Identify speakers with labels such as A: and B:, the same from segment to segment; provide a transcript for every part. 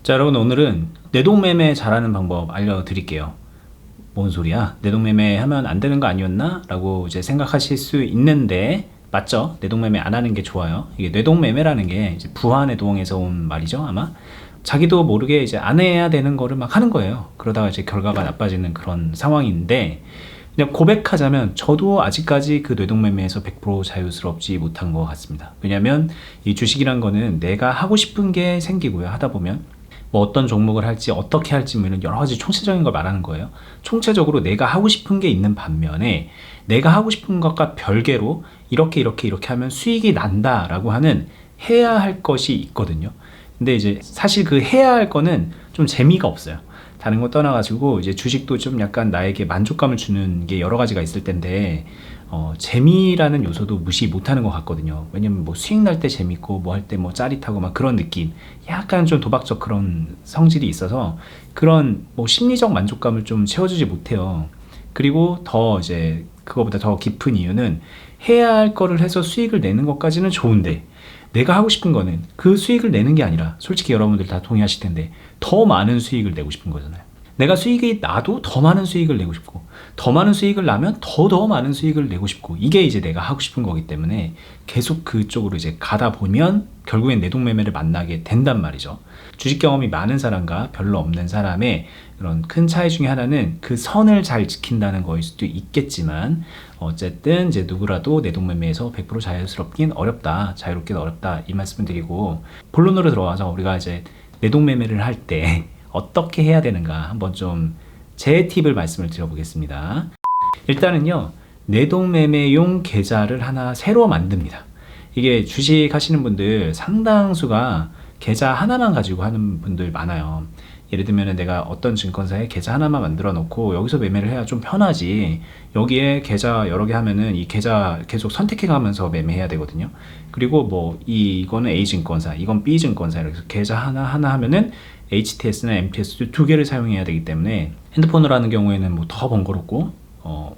A: 자, 여러분, 오늘은 내동매매 잘하는 방법 알려드릴게요. 뭔 소리야? 내동매매 하면 안 되는 거 아니었나? 라고 이제 생각하실 수 있는데, 맞죠? 내동매매 안 하는 게 좋아요. 이게 내동매매라는 게 이제 부하내동에서 온 말이죠, 아마. 자기도 모르게 이제 안 해야 되는 거를 막 하는 거예요. 그러다가 이제 결과가 나빠지는 그런 상황인데, 그냥 고백하자면 저도 아직까지 그 뇌동매매에서 100% 자유스럽지 못한 것 같습니다. 왜냐면 이 주식이란 거는 내가 하고 싶은 게 생기고요. 하다 보면 뭐 어떤 종목을 할지 어떻게 할지 뭐 이런 여러 가지 총체적인 걸 말하는 거예요. 총체적으로 내가 하고 싶은 게 있는 반면에 내가 하고 싶은 것과 별개로 이렇게 하면 수익이 난다라고 하는 해야 할 것이 있거든요. 근데 이제 사실 그 해야 할 거는 좀 재미가 없어요. 다른 거 떠나가지고 이제 주식도 좀 약간 나에게 만족감을 주는 게 여러 가지가 있을 텐데 재미라는 요소도 무시 못하는 것 같거든요. 왜냐면 뭐 수익 날 때 재밌고 뭐 할 때 뭐 짜릿하고 막 그런 느낌, 약간 좀 도박적 그런 성질이 있어서 그런 뭐 심리적 만족감을 좀 채워주지 못해요. 그리고 더 이제 그거보다 더 깊은 이유는 해야 할 거를 해서 수익을 내는 것까지는 좋은데 내가 하고 싶은 거는 그 수익을 내는 게 아니라, 솔직히 여러분들 다 동의하실 텐데, 더 많은 수익을 내고 싶은 거잖아요. 내가 수익이 나도 더 많은 수익을 내고 싶고, 더 많은 수익을 나면 더 많은 수익을 내고 싶고, 이게 이제 내가 하고 싶은 거기 때문에 계속 그쪽으로 이제 가다 보면 결국엔 내동매매를 만나게 된단 말이죠. 주식 경험이 많은 사람과 별로 없는 사람의 그런 큰 차이 중에 하나는 그 선을 잘 지킨다는 거일 수도 있겠지만, 어쨌든 이제 누구라도 내동매매에서 100% 자유롭긴 어렵다, 자유롭긴 어렵다, 이 말씀을 드리고, 본론으로 들어와서 우리가 이제 내동매매를 할 때 어떻게 해야 되는가 한번 좀 제 팁을 말씀을 드려보겠습니다. 일단은요, 내동매매용 계좌를 하나 새로 만듭니다. 이게 주식 하시는 분들 상당수가 계좌 하나만 가지고 하는 분들 많아요. 예를 들면 내가 어떤 증권사에 계좌 하나만 만들어 놓고 여기서 매매를 해야 좀 편하지, 여기에 계좌 여러 개 하면은 이 계좌 계속 선택해 가면서 매매해야 되거든요. 그리고 뭐 이거는 A증권사, 이건 B증권사, 이렇게 계좌 하나 하면은 HTS나 MTS 두 개를 사용해야 되기 때문에 핸드폰으로 하는 경우에는 뭐 더 번거롭고,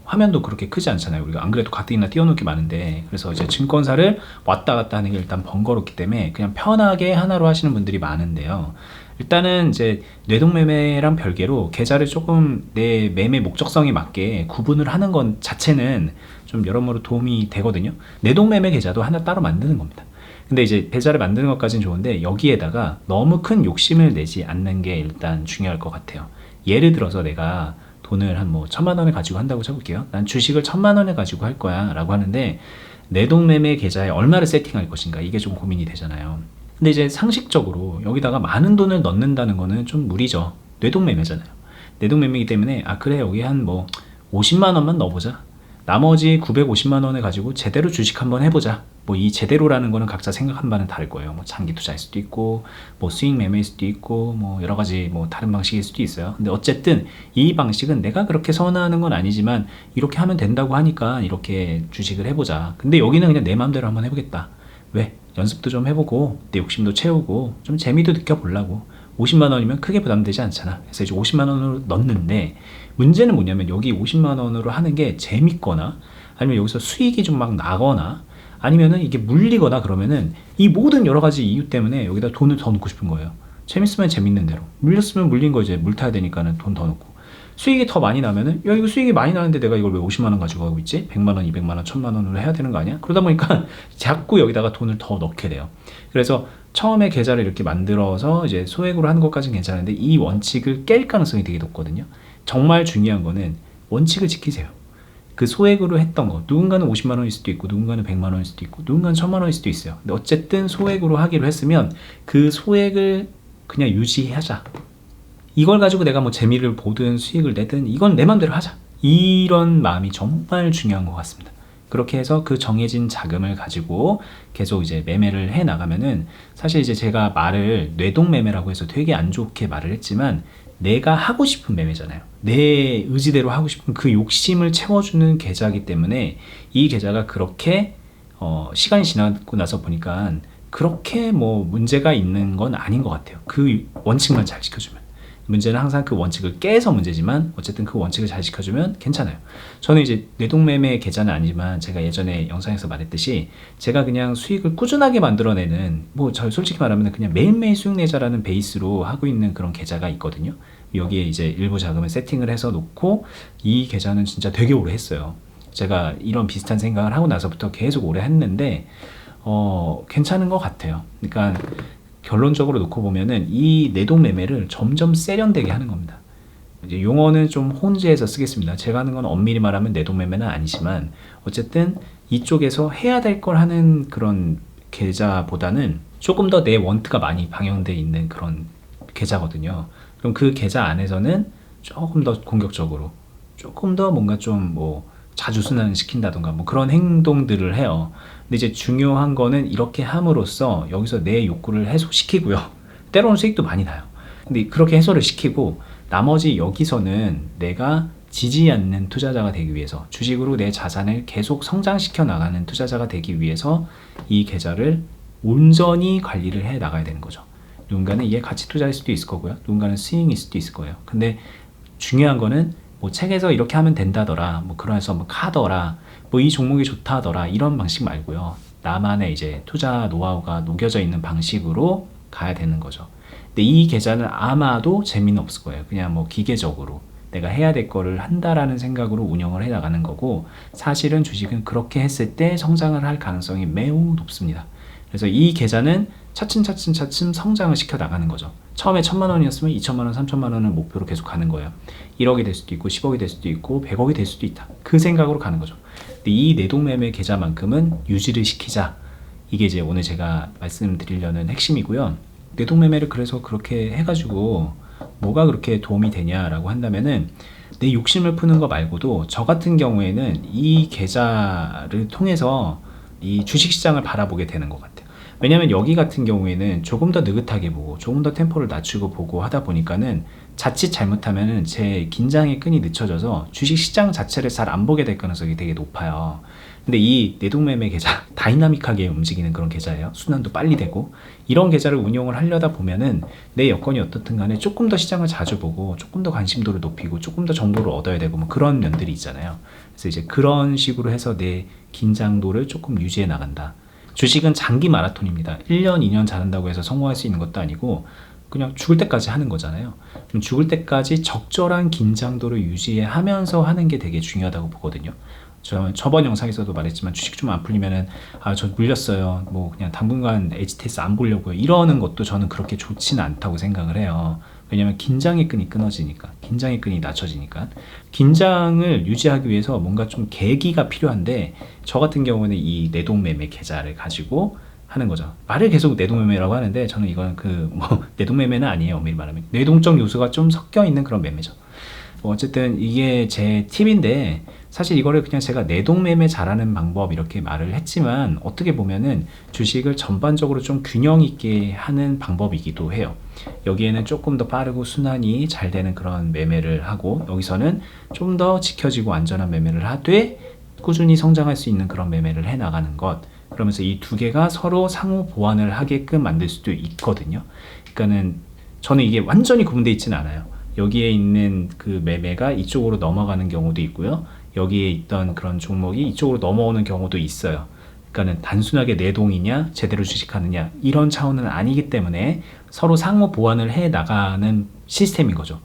A: 화면도 그렇게 크지 않잖아요. 우리가 안 그래도 가뜩이나 띄워놓을 게 많은데, 그래서 이제 증권사를 왔다 갔다 하는 게 일단 번거롭기 때문에 그냥 편하게 하나로 하시는 분들이 많은데요. 일단은 이제 뇌동매매랑 별개로 계좌를 조금 내 매매 목적성에 맞게 구분을 하는 건 자체는 좀 여러모로 도움이 되거든요. 뇌동매매 계좌도 하나 따로 만드는 겁니다. 근데 이제 계좌를 만드는 것까지는 좋은데 여기에다가 너무 큰 욕심을 내지 않는 게 일단 중요할 것 같아요. 예를 들어서 내가 돈을 한 뭐 1,000만 원을 가지고 한다고 쳐볼게요. 난 주식을 1,000만 원을 가지고 할 거야 라고 하는데, 내동매매 계좌에 얼마를 세팅할 것인가, 이게 좀 고민이 되잖아요. 근데 이제 상식적으로 여기다가 많은 돈을 넣는다는 거는 좀 무리죠. 뇌동매매잖아요. 뇌동매매이기 때문에 그래, 여기 한 뭐 50만 원만 넣어보자, 나머지 950만 원을 가지고 제대로 주식 한번 해보자. 뭐 이 제대로라는 거는 각자 생각한 바는 다를 거예요. 뭐 장기 투자일 수도 있고, 뭐 수익 매매일 수도 있고, 뭐 여러 가지 뭐 다른 방식일 수도 있어요. 근데 어쨌든 이 방식은 내가 그렇게 선호하는 건 아니지만 이렇게 하면 된다고 하니까 이렇게 주식을 해보자. 근데 여기는 그냥 내 마음대로 한번 해보겠다. 왜? 연습도 좀 해보고 내 욕심도 채우고 좀 재미도 느껴보려고. 50만 원이면 크게 부담되지 않잖아. 그래서 이제 50만 원으로 넣는데, 문제는 뭐냐면 여기 50만 원으로 하는 게 재밌거나, 아니면 여기서 수익이 좀 막 나거나, 아니면은 이게 물리거나, 그러면은 이 모든 여러 가지 이유 때문에 여기다 돈을 더 넣고 싶은 거예요. 재밌으면 재밌는 대로, 물렸으면 물린 거 이제 물 타야 되니까는 돈 더 넣고, 수익이 더 많이 나면은 야, 이거 수익이 많이 나는데 내가 이걸 왜 50만 원 가지고 가고 있지? 100만 원, 200만 원, 1000만 원으로 해야 되는 거 아니야? 그러다 보니까 자꾸 여기다가 돈을 더 넣게 돼요. 그래서 처음에 계좌를 이렇게 만들어서 이제 소액으로 하는 것까지는 괜찮은데 이 원칙을 깰 가능성이 되게 높거든요. 정말 중요한 거는 원칙을 지키세요. 그 소액으로 했던 거, 누군가는 50만 원일 수도 있고, 누군가는 100만 원일 수도 있고, 누군가는 1000만 원일 수도 있어요. 근데 어쨌든 소액으로 하기로 했으면 그 소액을 그냥 유지하자. 이걸 가지고 내가 뭐 재미를 보든 수익을 내든 이건 내 맘대로 하자. 이런 마음이 정말 중요한 것 같습니다. 그렇게 해서 그 정해진 자금을 가지고 계속 이제 매매를 해 나가면은, 사실 이제 제가 말을 뇌동매매라고 해서 되게 안 좋게 말을 했지만 내가 하고 싶은 매매잖아요. 내 의지대로 하고 싶은 그 욕심을 채워주는 계좌이기 때문에 이 계좌가 그렇게 시간이 지나고 나서 보니까 그렇게 뭐 문제가 있는 건 아닌 것 같아요. 그 원칙만 잘 지켜주면. 문제는 항상 그 원칙을 깨서 문제지만 어쨌든 그 원칙을 잘 지켜주면 괜찮아요. 저는 이제 뇌동매매 계좌는 아니지만 제가 예전에 영상에서 말했듯이 제가 그냥 수익을 꾸준하게 만들어내는 뭐 저 솔직히 말하면 그냥 매일매일 수익 내자라는 베이스로 하고 있는 그런 계좌가 있거든요. 여기에 이제 일부 자금을 세팅을 해서 놓고 이 계좌는 진짜 되게 오래 했어요. 제가 이런 비슷한 생각을 하고 나서부터 계속 오래 했는데 괜찮은 것 같아요. 그러니까 결론적으로 놓고 보면은 이 내동매매를 점점 세련되게 하는 겁니다. 이제 용어는 좀 혼재해서 쓰겠습니다. 제가 하는 건 엄밀히 말하면 내동매매는 아니지만 어쨌든 이쪽에서 해야 될 걸 하는 그런 계좌보다는 조금 더 내 원트가 많이 방영되어 있는 그런 계좌거든요. 그럼 그 계좌 안에서는 조금 더 공격적으로 조금 더 뭔가 좀 뭐 자주 순환시킨다던가 뭐 그런 행동들을 해요. 근데 이제 중요한 거는 이렇게 함으로써 여기서 내 욕구를 해소시키고요. 때로는 수익도 많이 나요. 근데 그렇게 해소를 시키고 나머지 여기서는 내가 지지 않는 투자자가 되기 위해서 주식으로 내 자산을 계속 성장시켜 나가는 투자자가 되기 위해서 이 계좌를 온전히 관리를 해 나가야 되는 거죠. 누군가는 이게 가치 투자일 수도 있을 거고요. 누군가는 스윙일 수도 있을 거예요. 근데 중요한 거는 뭐 책에서 이렇게 하면 된다더라, 뭐 그래서 뭐 카더라, 뭐 이 종목이 좋다더라 이런 방식 말고요. 나만의 이제 투자 노하우가 녹여져 있는 방식으로 가야 되는 거죠. 근데 이 계좌는 아마도 재미는 없을 거예요. 그냥 뭐 기계적으로 내가 해야 될 거를 한다라는 생각으로 운영을 해 나가는 거고 사실은 주식은 그렇게 했을 때 성장을 할 가능성이 매우 높습니다. 그래서 이 계좌는 차츰 성장을 시켜 나가는 거죠. 처음에 1,000만 원이었으면 2,000만 원, 3,000만 원을 목표로 계속 가는 거예요. 1억이 될 수도 있고 10억이 될 수도 있고 100억이 될 수도 있다. 그 생각으로 가는 거죠. 근데 이 내동매매 계좌만큼은 유지를 시키자. 이게 이제 오늘 제가 말씀드리려는 핵심이고요. 내동매매를 그래서 그렇게 해가지고 뭐가 그렇게 도움이 되냐라고 한다면은 내 욕심을 푸는 거 말고도 저 같은 경우에는 이 계좌를 통해서 이 주식시장을 바라보게 되는 것 같아요. 왜냐면 여기 같은 경우에는 조금 더 느긋하게 보고 조금 더 템포를 낮추고 보고 하다 보니까는 자칫 잘못하면은 제 긴장의 끈이 늦춰져서 주식시장 자체를 잘 안 보게 될 가능성이 되게 높아요. 근데 이 내동매매 계좌 다이나믹하게 움직이는 그런 계좌예요. 순환도 빨리 되고 이런 계좌를 운용을 하려다 보면은 내 여건이 어떻든 간에 조금 더 시장을 자주 보고 조금 더 관심도를 높이고 조금 더 정보를 얻어야 되고 뭐 그런 면들이 있잖아요. 그래서 이제 그런 식으로 해서 내 긴장도를 조금 유지해 나간다. 주식은 장기 마라톤입니다. 1년, 2년 잘한다고 해서 성공할 수 있는 것도 아니고 그냥 죽을 때까지 하는 거잖아요. 그럼 죽을 때까지 적절한 긴장도를 유지하면서 하는 게 되게 중요하다고 보거든요. 저번 영상에서도 말했지만 주식 좀 안 풀리면은 저 물렸어요. 뭐 그냥 당분간 HTS 안 보려고요. 이러는 것도 저는 그렇게 좋지는 않다고 생각을 해요. 왜냐면 긴장의 끈이 끊어지니까, 긴장의 끈이 낮춰지니까. 긴장을 유지하기 위해서 뭔가 좀 계기가 필요한데 저 같은 경우는 이 내동매매 계좌를 가지고 하는 거죠. 말을 계속 내동매매라고 하는데 저는 이건 내동매매는 아니에요. 엄밀히 말하면 뇌동적 요소가 좀 섞여 있는 그런 매매죠. 뭐 어쨌든 이게 제 팁인데 사실 이거를 그냥 제가 내동매매 잘하는 방법 이렇게 말을 했지만 어떻게 보면은 주식을 전반적으로 좀 균형 있게 하는 방법이기도 해요. 여기에는 조금 더 빠르고 순환이 잘 되는 그런 매매를 하고 여기서는 좀 더 지켜지고 안전한 매매를 하되 꾸준히 성장할 수 있는 그런 매매를 해 나가는 것. 그러면서 이 두 개가 서로 상호 보완을 하게끔 만들 수도 있거든요. 그러니까는 저는 이게 완전히 구분되어 있지는 않아요. 여기에 있는 그 매매가 이쪽으로 넘어가는 경우도 있고요. 여기에 있던 그런 종목이 이쪽으로 넘어오는 경우도 있어요. 그러니까는 단순하게 내동이냐 제대로 주식하느냐 이런 차원은 아니기 때문에 서로 상호 보완을 해 나가는 시스템인 거죠.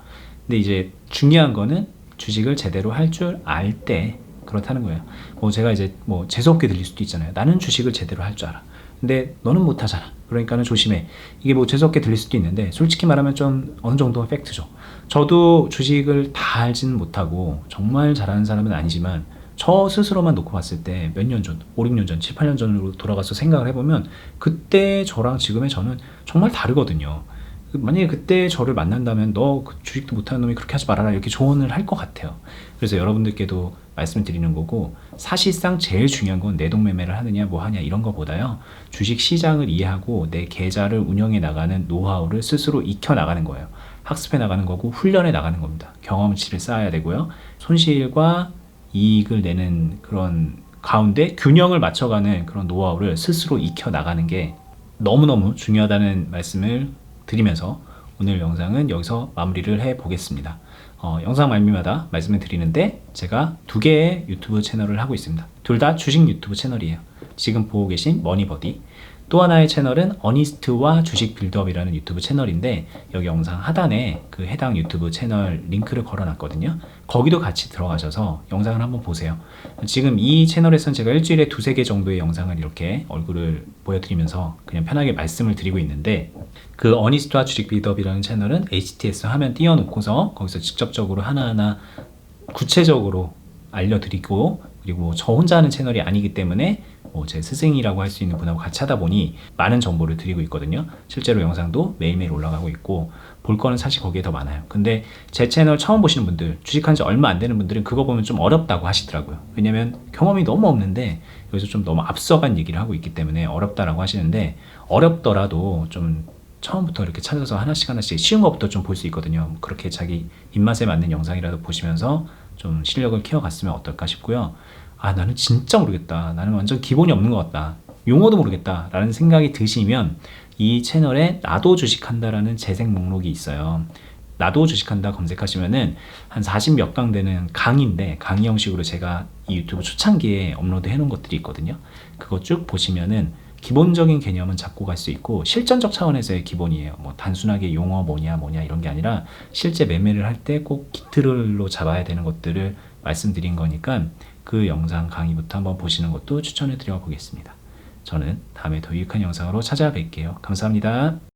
A: 근데 이제 중요한 거는 주식을 제대로 할 줄 알 때 그렇다는 거예요. 뭐 제가 이제 뭐 재수없게 들릴 수도 있잖아요. 나는 주식을 제대로 할 줄 알아. 근데 너는 못하잖아. 그러니까는 조심해. 이게 뭐 재수없게 들릴 수도 있는데 솔직히 말하면 좀 어느 정도 팩트죠. 저도 주식을 다 알지는 못하고 정말 잘하는 사람은 아니지만 저 스스로만 놓고 봤을 때 몇 년 전, 5, 6년 전, 7, 8년 전으로 돌아가서 생각을 해보면 그때 저랑 지금의 저는 정말 다르거든요. 만약에 그때 저를 만난다면 너 주식도 못하는 놈이 그렇게 하지 말아라 이렇게 조언을 할 것 같아요. 그래서 여러분들께도 말씀을 드리는 거고 사실상 제일 중요한 건 내동매매를 하느냐 뭐 하냐 이런 거보다요. 주식 시장을 이해하고 내 계좌를 운영해 나가는 노하우를 스스로 익혀 나가는 거예요. 학습해 나가는 거고 훈련해 나가는 겁니다. 경험치를 쌓아야 되고요. 손실과 이익을 내는 그런 가운데 균형을 맞춰가는 그런 노하우를 스스로 익혀 나가는 게 너무너무 중요하다는 말씀을 드리면서 오늘 영상은 여기서 마무리를 해 보겠습니다. 영상 말미마다 말씀을 드리는데 제가 두 개의 유튜브 채널을 하고 있습니다. 둘 다 주식 유튜브 채널이에요. 지금 보고 계신 머니버디, 또 하나의 채널은 어니스트와 주식 빌드업이라는 유튜브 채널인데 여기 영상 하단에 그 해당 유튜브 채널 링크를 걸어놨거든요. 거기도 같이 들어가셔서 영상을 한번 보세요. 지금 이 채널에서는 제가 일주일에 두세 개 정도의 영상을 이렇게 얼굴을 보여드리면서 그냥 편하게 말씀을 드리고 있는데, 그 어니스트와 주식 빌드업이라는 채널은 HTS 화면 띄워놓고서 거기서 직접적으로 하나하나 구체적으로 알려드리고, 그리고 저 혼자 하는 채널이 아니기 때문에 제 스승이라고 할 수 있는 분하고 같이 하다 보니 많은 정보를 드리고 있거든요. 실제로 영상도 매일매일 올라가고 있고 볼 거는 사실 거기에 더 많아요. 근데 제 채널 처음 보시는 분들, 주식한 지 얼마 안 되는 분들은 그거 보면 좀 어렵다고 하시더라고요. 왜냐면 경험이 너무 없는데 여기서 좀 너무 앞서간 얘기를 하고 있기 때문에 어렵다라고 하시는데, 어렵더라도 좀 처음부터 이렇게 찾아서 하나씩 쉬운 것부터 좀 볼 수 있거든요. 그렇게 자기 입맛에 맞는 영상이라도 보시면서 좀 실력을 키워갔으면 어떨까 싶고요. 나는 진짜 모르겠다, 나는 완전 기본이 없는 것 같다, 용어도 모르겠다 라는 생각이 드시면 이 채널에 나도 주식한다라는 재생 목록이 있어요. 나도 주식한다 검색하시면은 한 40몇 강 되는 강의인데, 강의 형식으로 제가 이 유튜브 초창기에 업로드 해놓은 것들이 있거든요. 그거 쭉 보시면은 기본적인 개념은 잡고 갈 수 있고, 실전적 차원에서의 기본이에요. 뭐 단순하게 용어 뭐냐 이런 게 아니라 실제 매매를 할 때 꼭 기틀로 잡아야 되는 것들을 말씀드린 거니까 그 영상 강의부터 한번 보시는 것도 추천해 드려 보겠습니다. 저는 다음에 더 유익한 영상으로 찾아뵐게요. 감사합니다.